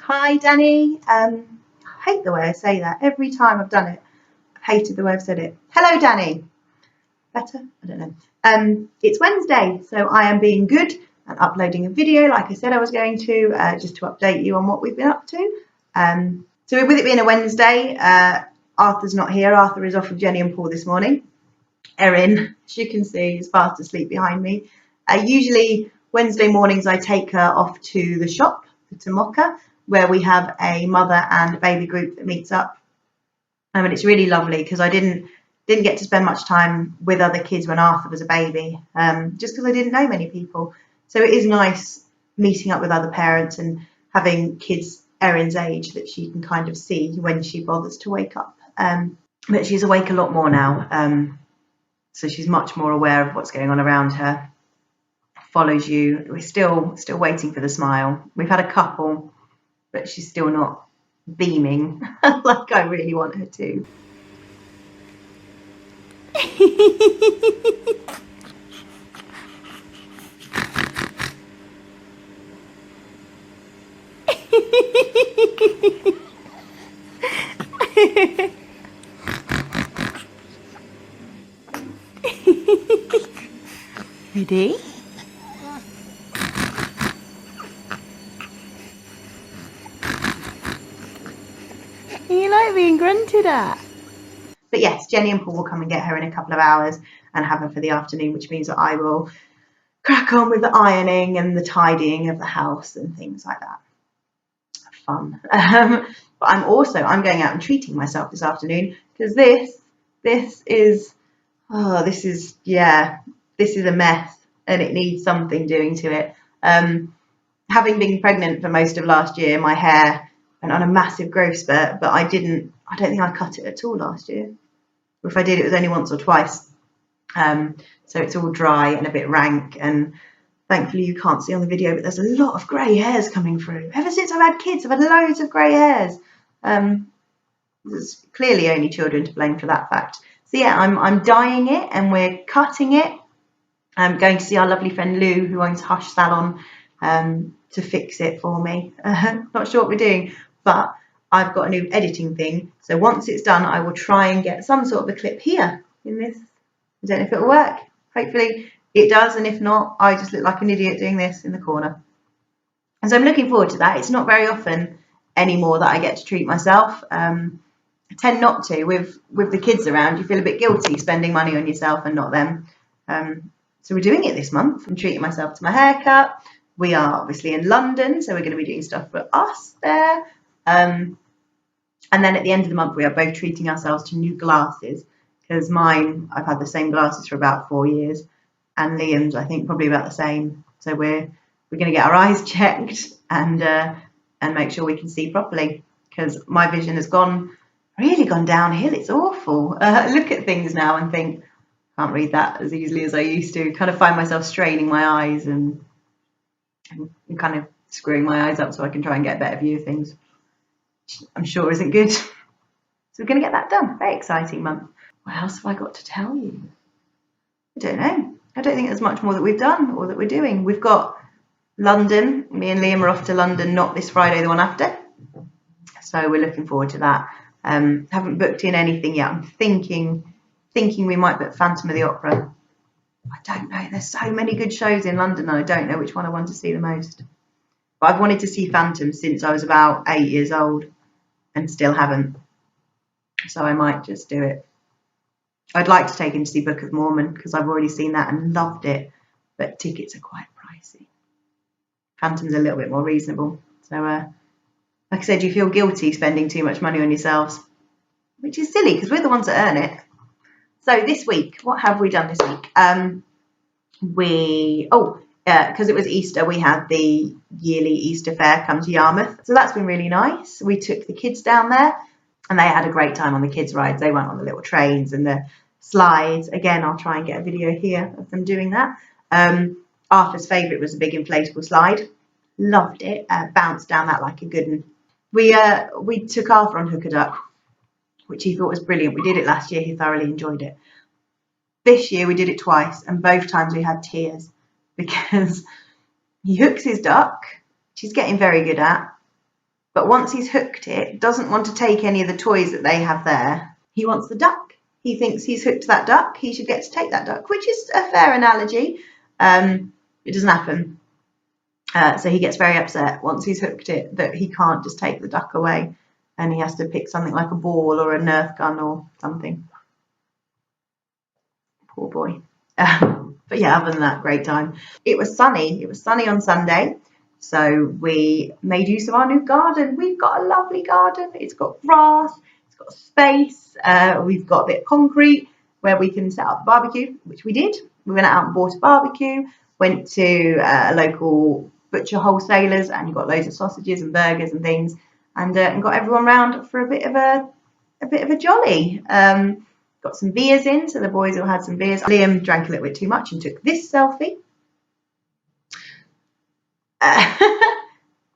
Hi, Dani. I hate the way I say that. Every time I've done it, I've hated the way I've said it. Hello, Dani. Better? I don't know. It's Wednesday, so I am being good and uploading a video like I said I was going to, just to update you on what we've been up to. So with it being a Wednesday, Arthur's not here. Arthur is off with Jenny and Paul this morning. Erin, as you can see, is fast asleep behind me. Usually Wednesday mornings I take her off to the shop, to Mocha, where we have a mother and baby group that meets up. And it's really lovely because I didn't get to spend much time with other kids when Arthur was a baby, just because I didn't know many people. So it is nice meeting up with other parents and having kids Erin's age that she can kind of see when she bothers to wake up. But she's awake a lot more now, so she's much more aware of what's going on around her. Follows you. We're still waiting for the smile. We've had a couple, but she's still not beaming like I really want her to. Ready? You like being grunted at? But yes, Jenny and Paul will come and get her in a couple of hours and have her for the afternoon, which means that I will crack on with the ironing and the tidying of the house and things like that. Fun. But I'm going out and treating myself this afternoon because this is a mess and it needs something doing to it. Having been pregnant for most of last year, my hair went on a massive growth spurt, but I don't think I cut it at all last year. Or if I did, it was only once or twice. So it's all dry and a bit rank, and thankfully you can't see on the video, but there's a lot of grey hairs coming through. Ever since I've had kids, I've had loads of grey hairs. There's clearly only children to blame for that fact. So yeah, I'm dyeing it and we're cutting it. I'm going to see our lovely friend Lou, who owns Hush Salon, to fix it for me. Not sure what we're doing, but I've got a new editing thing. So once it's done, I will try and get some sort of a clip here in this. I don't know if it'll work. Hopefully it does, and if not, I just look like an idiot doing this in the corner. And so I'm looking forward to that. It's not very often anymore that I get to treat myself. I tend not to. With the kids around, you feel a bit guilty spending money on yourself and not them. So we're doing it this month. I'm treating myself to my haircut. We are obviously in London, so we're going to be doing stuff for us there. And then at the end of the month, we are both treating ourselves to new glasses, because mine, I've had the same glasses for about 4 years, and Liam's, I think, probably about the same. So we're going to get our eyes checked and make sure we can see properly, because my vision has really gone downhill. It's awful. I look at things now and think, can't read that as easily as I used to. Kind of find myself straining my eyes and kind of screwing my eyes up so I can try and get a better view of things. I'm sure isn't good. So we're going to get that done. Very exciting month. What else have I got to tell you? I don't know. I don't think there's much more that we've done or that we're doing. We've got London. Me and Liam are off to London, not this Friday, the one after. So we're looking forward to that. Haven't booked in anything yet. I'm thinking we might book Phantom of the Opera. I don't know. There's so many good shows in London and I don't know which one I want to see the most. But I've wanted to see Phantom since I was about 8 years old and still haven't. So I might just do it. I'd like to take him to see Book of Mormon because I've already seen that and loved it, but tickets are quite pricey. Phantom's a little bit more reasonable. So, like I said, you feel guilty spending too much money on yourselves, which is silly because we're the ones that earn it. So this week, what have we done this week? Because it was Easter, we had the yearly Easter fair come to Yarmouth. So that's been really nice. We took the kids down there and they had a great time on the kids' rides. They went on the little trains and the slides. Again, I'll try and get a video here of them doing that. Arthur's favourite was a big inflatable slide. Loved it. Bounced down that like a good one. We took Arthur on Hook a Duck, which he thought was brilliant. We did it last year. He thoroughly enjoyed it. This year we did it twice, and both times we had tears because he hooks his duck, which he's getting very good at, But once he's hooked it, doesn't want to take any of the toys that they have there. He wants the duck. He thinks he's hooked that duck, he should get to take that duck, which is a fair analogy. It doesn't happen. So he gets very upset once he's hooked it that he can't just take the duck away, and he has to pick something like a ball or a Nerf gun or something. Poor boy. But yeah, other than that, great time. It was sunny. It was sunny on Sunday. So we made use of our new garden. We've got a lovely garden. It's got grass, it's got space. We've got a bit of concrete where we can set up the barbecue, which we did. We went out and bought a barbecue, went to a local butcher wholesalers and got loads of sausages and burgers and things, and got everyone round for a bit of a jolly. Got some beers in, so the boys all had some beers. Liam drank a little bit too much and took this selfie.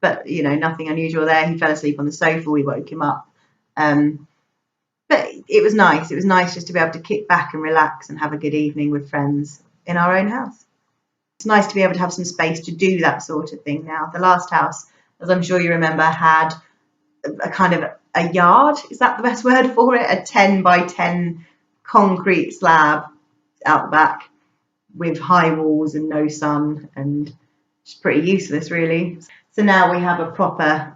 But you know, nothing unusual there. He fell asleep on the sofa. We woke him up. But it was nice. It was nice just to be able to kick back and relax and have a good evening with friends in our own house. It's nice to be able to have some space to do that sort of thing now. The last house, as I'm sure you remember, had a kind of a yard. Is that the best word for it? A 10 by 10 concrete slab out the back with high walls and no sun, and it's pretty useless really. So now we have a proper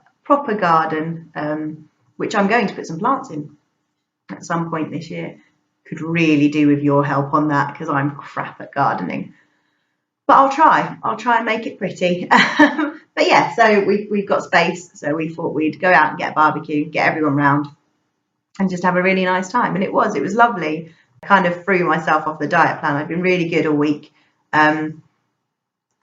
garden, which I'm going to put some plants in at some point this year. Could really do with your help on that because I'm crap at gardening, but I'll try and make it pretty. But yeah, so we've got space, so we thought we'd go out and get a barbecue, get everyone round and just have a really nice time. And it was lovely. I kind of threw myself off the diet plan. I've been really good all week.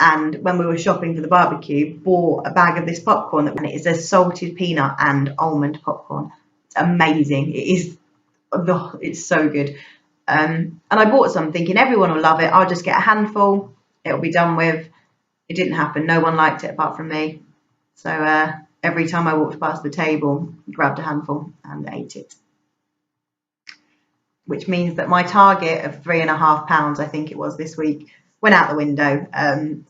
And when we were shopping for the barbecue, bought a bag of this popcorn, and it is a salted peanut and almond popcorn. It's amazing. It's so good. And I bought some thinking everyone will love it. I'll just get a handful. It'll be done with. It didn't happen. No one liked it apart from me. So every time I walked past the table, grabbed a handful and ate it. Which means that my target of 3.5 pounds, I think it was this week, went out the window.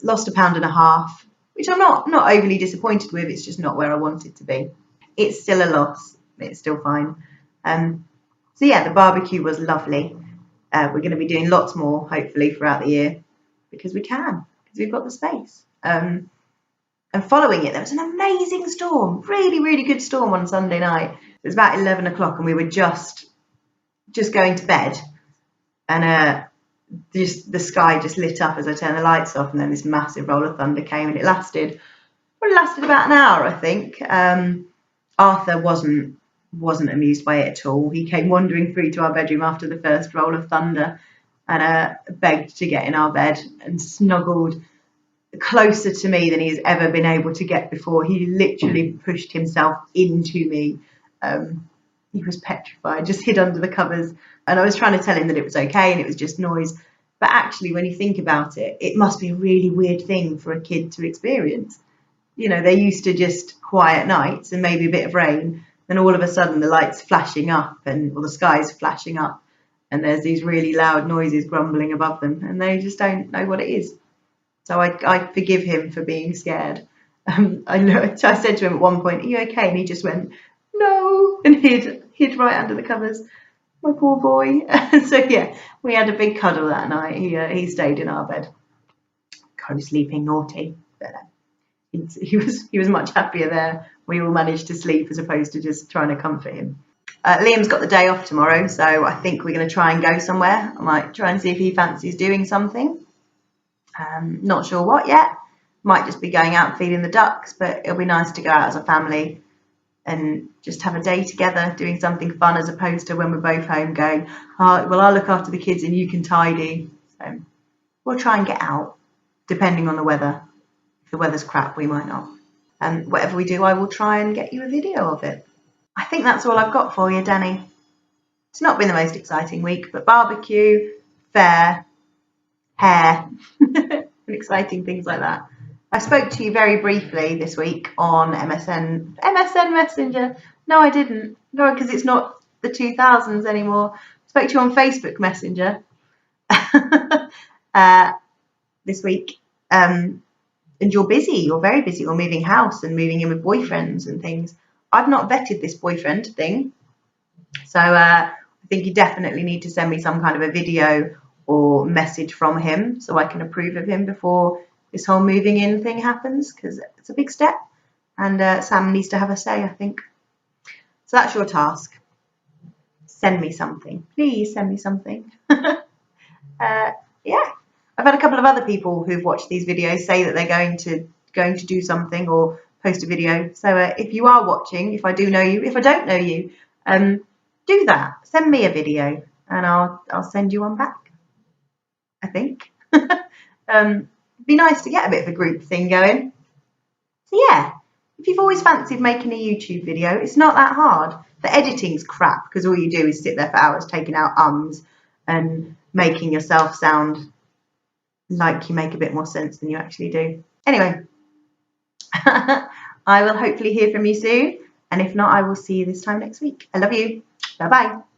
Lost 1.5 pounds, which I'm not overly disappointed with. It's just not where I want it to be. It's still a loss. It's still fine. So yeah, the barbecue was lovely. We're going to be doing lots more, hopefully, throughout the year because we can, because we've got the space. And following it, there was an amazing storm, really, really good storm on Sunday night. It was about 11 o'clock and we were just going to bed, and the sky just lit up as I turned the lights off, and then this massive roll of thunder came, and it lasted about an hour, I think. Arthur wasn't amused by it at all. He came wandering through to our bedroom after the first roll of thunder and begged to get in our bed and snuggled closer to me than he's ever been able to get before. He literally pushed himself into me. He was petrified, just hid under the covers. And I was trying to tell him that it was okay and it was just noise. But actually, when you think about it, it must be a really weird thing for a kid to experience. You know, they're used to just quiet nights and maybe a bit of rain. Then all of a sudden the light's flashing up or the sky's flashing up and there's these really loud noises grumbling above them and they just don't know what it is. So I forgive him for being scared. I said to him at one point, "Are you okay?" And he just went, "No," and hid right under the covers. My poor boy. So yeah, we had a big cuddle that night. He stayed in our bed, co-sleeping naughty. But he was much happier there. We all managed to sleep as opposed to just trying to comfort him. Liam's got the day off tomorrow, so I think we're going to try and go somewhere. I might try and see if he fancies doing something. Not sure what yet. Might just be going out and feeding the ducks, but it'll be nice to go out as a family and just have a day together doing something fun as opposed to when we're both home going, "Oh, well, I'll look after the kids and you can tidy." So we'll try and get out, depending on the weather. If the weather's crap, we might not. And whatever we do, I will try and get you a video of it. I think that's all I've got for you, Dani. It's not been the most exciting week, but barbecue, fair, hair, and exciting things like that. I spoke to you very briefly this week on MSN Messenger. No, I didn't. No, because it's not the 2000s anymore. I spoke to you on Facebook Messenger this week. and you're busy, you're very busy, you're moving house and moving in with boyfriends and things. I've not vetted this boyfriend thing, so I think you definitely need to send me some kind of a video or message from him so I can approve of him before this whole moving in thing happens, because it's a big step, and Sam needs to have a say, I think. So that's your task. Send me something. Please send me something. Yeah. I've had a couple of other people who've watched these videos say that they're going to do something or post a video. So if you are watching, if I do know you, if I don't know you, do that. Send me a video and I'll send you one back, I think. Be nice to get a bit of a group thing going. So yeah, if you've always fancied making a YouTube video, it's not that hard. The editing's crap because all you do is sit there for hours taking out ums and making yourself sound like you make a bit more sense than you actually do. Anyway, I will hopefully hear from you soon, and if not, I will see you this time next week. I love you. Bye bye.